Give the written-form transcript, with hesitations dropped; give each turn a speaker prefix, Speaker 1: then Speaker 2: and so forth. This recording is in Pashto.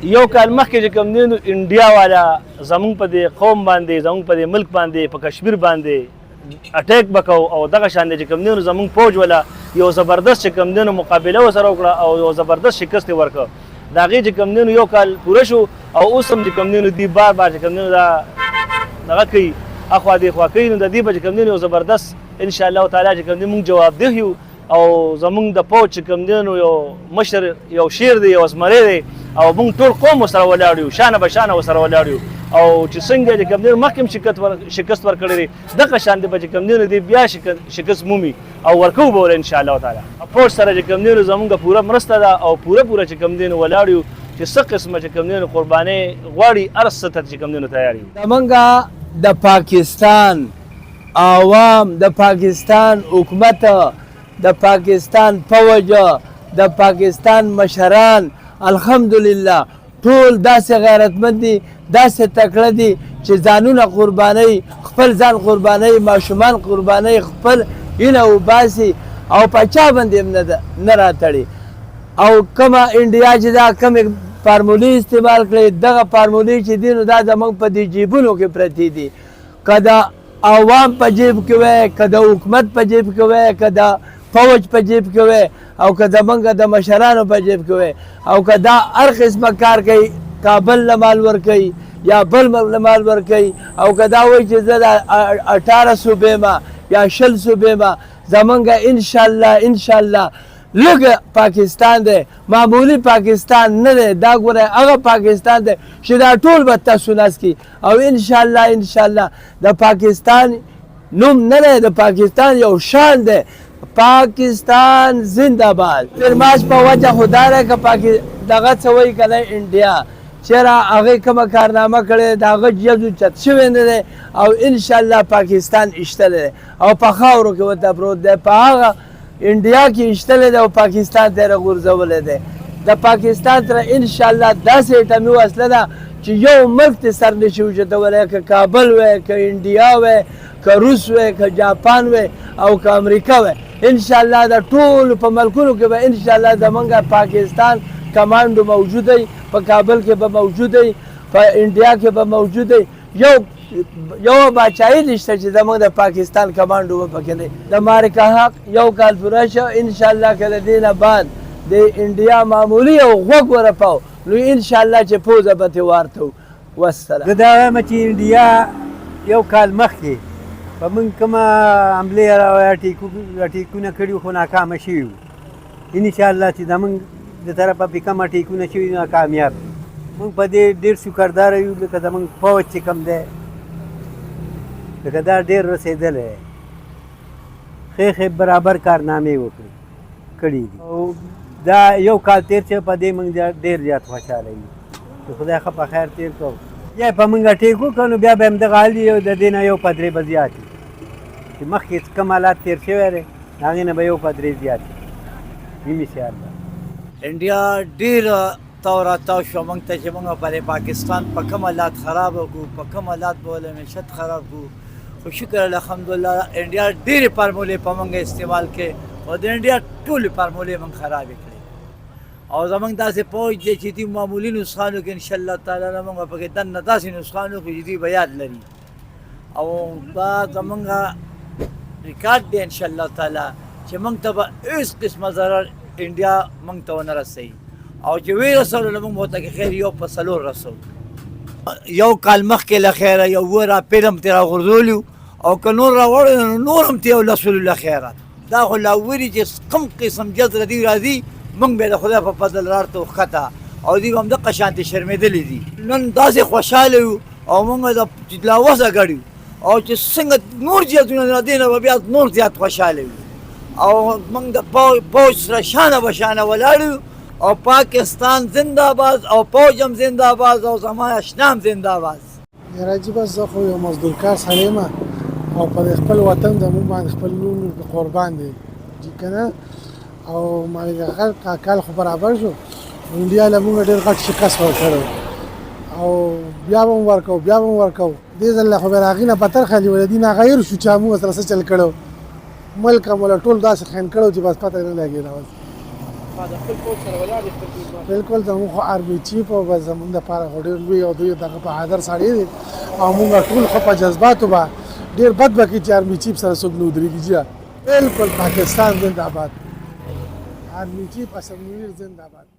Speaker 1: یو کال مخکې چې کوم دی نو انډیا والا زمونږ په دې قوم باندې زمونږ په دې ملک باندې په کشمیر باندې اټیک وکړو او دغه شان دی چې کوم دی نو زمونږ فوج والا یو زبردست چې کوم دی نو مقابله ورسره وکړه او یو زبردست شکست یې ورکړ. د هغې چې کوم دی نو یو کال پوره شو او اوس هم چې کوم دی نو دوی بار بار چې کوم دی نو دا دغه کوي اخوا دېخوا کوي نو د دې به چې کوم دی نو یو زبردست انشاءالله تعالی چې کوم دی موږ جوابده یو او زمونږ د فوج چې کوم دی نو یو مشر یو شیر دی یو زمری دی او موږ ټول قوم ورسره ولاړ یو شانه به شانه ورسره ولاړ یو او چې څنګه چې کوم دی مخکې هم شکست ورکړی دی دغه شان دی به چې کوم دی نو دی بیا شکست مومي او ورکوو به ور انشاءالله تعالی. فوج سره چې کوم دی نو زمونږ پوره مرسته ده او پوره چې کوم دی نو ولاړ یو چې څه قسمه چې کوم دی نو قربانۍ غواړي هر څه ته چې کوم دی نو تیار یو.
Speaker 2: زمونږ د پاکستان عوام، د پاکستان حکومت، د پاکستان فوج، د پاکستان مشران الحمدلله ټول داسې غیرتمند دي، داسې تکړه دي چې ځانونه قربانوي، خپل ځان قربانوي، ماشومان قربانوي، خپل هیله وباسي او په چا باندې هم نه راتړي. او کومه انډیا چې دا کومې فارمولې استعمال کړي دغه فارمولې چې دي نو دا زموږ په دې جیبونو کې پرتې دي، که د عوام په جیب کې وی، که د حکومت په جیب کې وی، که د فوج په جیب کې وی او که زمونږ د مشرانو په جیب کې وی او که دا هر قسمه کار کوي، کابل له مال ورکوي یا بل له مال ورکوي او که دا وایي چې زه د 18 صوبې ما یا 20 صوبې ما زمونږ انشاءالله لږ پاکستان دی، معمولی پاکستان نه دی، دا ګوره هغه پاکستان دی چې دا ټول به تاسو ناست کي او انشاءالله د پاکستان نوم نه دی، د پاکستان یو شان دی. پاکستان زنده باد. فرماش په وجه خدا دی که دغه څه وایي که نه انډیا چېرې هغې کومه کارنامه کړې د هغه جز چت شوی نه دی او انشاءالله پاکستان ایستلی دی او په خاورو کې ورته پروت دی، په هغه انډیا کې ایستلی دی او پاکستان ته یې راغورځولی دی. د پاکستان سره انشاءالله داسې ایټمي وسله ده چې یو ملک ته سر نشي اوچتولی، که کابل وی، که انډیا وی، که روس وی، که جاپان وی او که امریکا وی. انشاءالله د ټولو په ملکونو کې به انشاءالله زمونږ پاکستان کمانډو موجود دی، په کابل کې به موجود دی، په انډیا کې به موجود دی. یو باچایي نشته چې زمونږ د پاکستان کمانډو به پکې دی. د مارکه حق یو کال پوره شو انشاءالله که د دې نه بعد د انډیا معمولي او غوږ ورپاو نو انشاءالله چې پوزه به ترې وارتو. والسلام.
Speaker 3: زه دا وایم چې انډیا یو کال مخکې په موږ کومه حملې اټیکونه کړي خو ناکامه شوي وو. انشاءالله چې زموږ د طرفه پې کوم اټیکونه شوي نو کامیاب موږ په دې ډېر شکرداره یو لکه زموږ فوج چې کوم دی لکه دا ډېر رسېدلی ښې برابر کارنامې کړي دي او دا یو کال تېر چې په دې موږ ډېر زیات خوشحاله یو چې خدای ښه په خیر تېر کړو. یا په موږ اټیک وکړو نو بیا به همدغه حال وي او د دې نه یو په درې به زیات وي چې مخکې کوم حالات تېر شوی دی د هغې نه به یو په درې زیات وي انشاءالله.
Speaker 4: انډیا ډېره تاو راتاو شوه موږ ته چې موږ په پاکستان په کوم حالات خراب کړو، په کوم حالات به ول معیشت خراب کړو، خو شکر الحمدلله انډیا ډېرې فارمولې په موږ استعمال کړې او د انډیا ټولې فارمولې موږ خرابې کړې او زمونږ داسې فوج دی چې دوی معمولي نسخانو کې انشاءالله تعالی موږ پکې دننه داسې نسخان وکړو چې دوی به یاد لري او دا زمونږ ریکارډ دی انشاءالله تعالی چې موږ ته به هېڅ قسمه ضرر انډیا موږ ته ونه رسوي او چې ویې رسولو نو موږ به ورته خیر یو په 4 رسو. یو کال مخکې له خیره یو 2 راپیل هم ترې راغورځولي او که نور راوړی نو نور هم ترې لسولو له خیره. دا خو لا وري چې کوم قسم جذر دوی راځي موږ به د خدای په فضل راړته وښکته او دوی به همدغه شانتې شرمېدلي دي. نن داسې خوشحاله یو او موږ د لا وسه ګډ او چې څنګه نور زیاتونه د دې نه به بیا نور زیات خوشحاله یو او موږ د فوج سره شانه به شانه ولاړ یو او پاکستان زنده باد او فوج هم زنده باد او زما اشنا هم زنده باد.
Speaker 5: راځي بس زه خو یو مزدور کار سړی یم او په خپل وطن زموږ باندې خپل نوم قربان دی که نه او هغه کال خو برابر شو انډیا له موږ ډېر غټ شکست ورکړی او بیا به مو ورکوو دې ځل خو به د هغې نه بدتر خالي و د دې نه غیر شو چې موږ سره څه چل کړی ملک هم ټول داسې خاین کړی چې بس پته نه لګېده. بالکل زموږ خو آرمي چیف او بس زموږ دپاره خو ډېر لوی او دوی دغه بهادر سړی دی او موږ ټول خو په جذباتو به ډېر بد به کړي چې آرمي چیف سره څوک نه ودرېږي جی بالکل پاکستان زنده‌باد آرمي چیف اسد منیر زنده‌باد